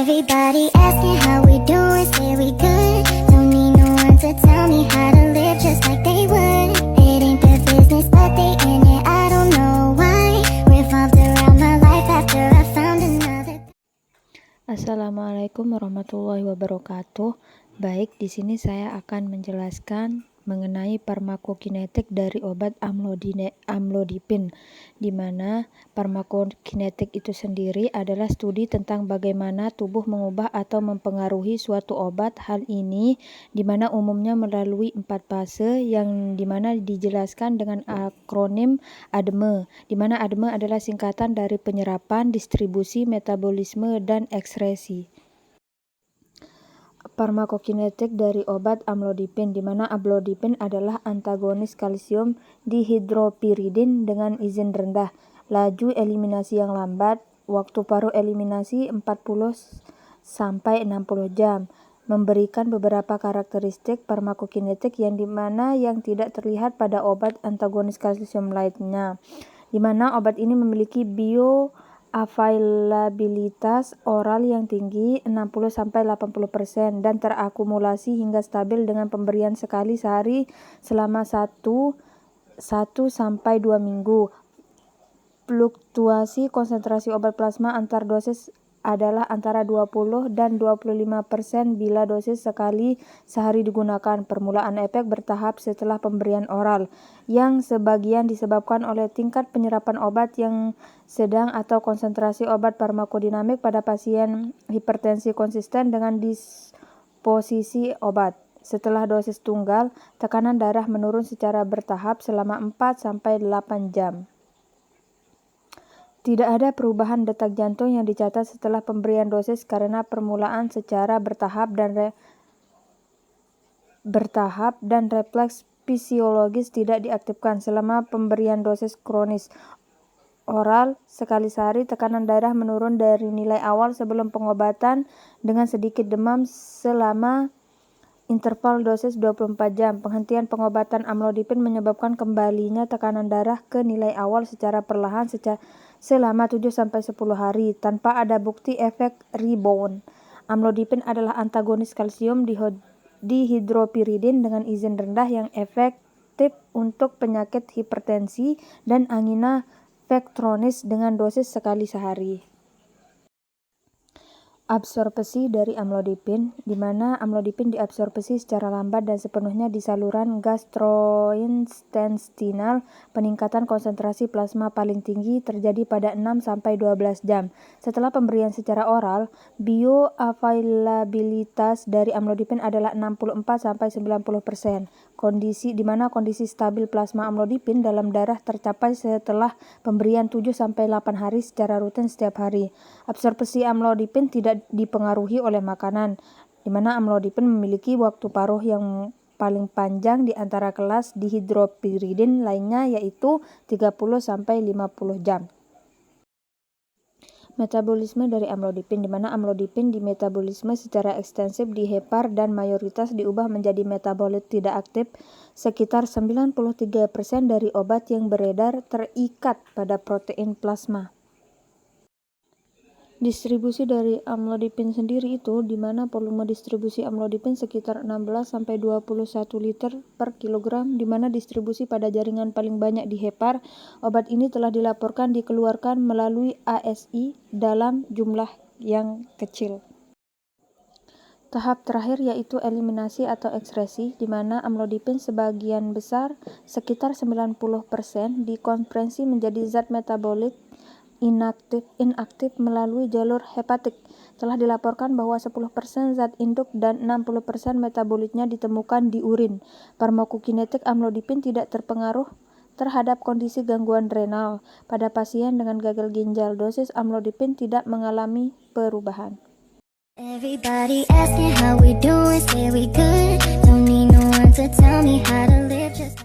Everybody asking how we doing, say we good. Don't need no one to tell me how to live just like they would. It ain't their business, but they in it, I don't know why. Revolved around my life after I found another. Assalamualaikum warahmatullahi wabarakatuh. Baik, di sini saya akan menjelaskan mengenai farmakokinetik dari obat amlodipin, di mana farmakokinetik itu sendiri adalah studi tentang bagaimana tubuh mengubah atau mempengaruhi suatu obat. Hal ini di mana umumnya melalui 4 fase yang di mana dijelaskan dengan akronim ADME, di mana ADME adalah singkatan dari penyerapan, distribusi, metabolisme, dan ekskresi. Farmakokinetik dari obat amlodipin, di mana amlodipin adalah antagonis kalsium dihidropiridin dengan izin rendah, laju eliminasi yang lambat, waktu paruh eliminasi 40 sampai 60 jam, memberikan beberapa karakteristik farmakokinetik yang dimana yang tidak terlihat pada obat antagonis kalsium lainnya, di mana obat ini memiliki bioavailabilitas oral yang tinggi 60-80% dan terakumulasi hingga stabil dengan pemberian sekali sehari selama 1-2 minggu. Fluktuasi konsentrasi obat plasma antar dosis adalah antara 20 dan 25% bila dosis sekali sehari digunakan. Permulaan efek bertahap setelah pemberian oral, yang sebagian disebabkan oleh tingkat penyerapan obat yang sedang atau konsentrasi obat farmakodinamik pada pasien hipertensi konsisten dengan disposisi obat. Setelah dosis tunggal, tekanan darah menurun secara bertahap selama 4-8 jam. Tidak ada perubahan detak jantung yang dicatat setelah pemberian dosis karena permulaan secara bertahap dan refleks fisiologis tidak diaktifkan. Selama pemberian dosis kronis oral sekali sehari, tekanan darah menurun dari nilai awal sebelum pengobatan dengan sedikit demam selama interval dosis 24 jam. Penghentian pengobatan amlodipin menyebabkan kembalinya tekanan darah ke nilai awal secara perlahan selama 7-10 hari tanpa ada bukti efek rebound. Amlodipin adalah antagonis kalsium dihidropiridin dengan izin rendah yang efektif untuk penyakit hipertensi dan angina pektoris dengan dosis sekali sehari. Absorpsi dari amlodipin, di mana amlodipin diabsorpsi secara lambat dan sepenuhnya di saluran gastrointestinal. Peningkatan konsentrasi plasma paling tinggi terjadi pada 6-12 jam setelah pemberian secara oral. Bioavailabilitas dari amlodipin adalah 64-90%. Di mana kondisi stabil plasma amlodipin dalam darah tercapai setelah pemberian 7-8 hari secara rutin setiap hari. Absorpsi amlodipin tidak dipengaruhi oleh makanan, di mana amlodipin memiliki waktu paruh yang paling panjang di antara kelas dihidropiridin lainnya, yaitu 30-50 jam. Metabolisme dari amlodipin, di mana amlodipin dimetabolisme secara ekstensif di hepar dan mayoritas diubah menjadi metabolit tidak aktif. Sekitar 93% dari obat yang beredar terikat pada protein plasma. Distribusi dari amlodipin sendiri itu, di mana volume distribusi amlodipin sekitar 16-21 liter per kilogram, di mana distribusi pada jaringan paling banyak di hepar. Obat ini telah dilaporkan dikeluarkan melalui ASI dalam jumlah yang kecil. Tahap terakhir yaitu eliminasi atau ekskresi, di mana amlodipin sebagian besar, sekitar 90%, dikonversi menjadi zat metabolit inaktif melalui jalur hepatik. Telah dilaporkan bahwa 10% zat induk dan 60% metabolitnya ditemukan di urin. Farmakokinetik amlodipin tidak terpengaruh terhadap kondisi gangguan renal. Pada pasien dengan gagal ginjal, dosis amlodipin tidak mengalami perubahan. Everybody asking how we doing, say we good. Don't need no one to tell me how to live just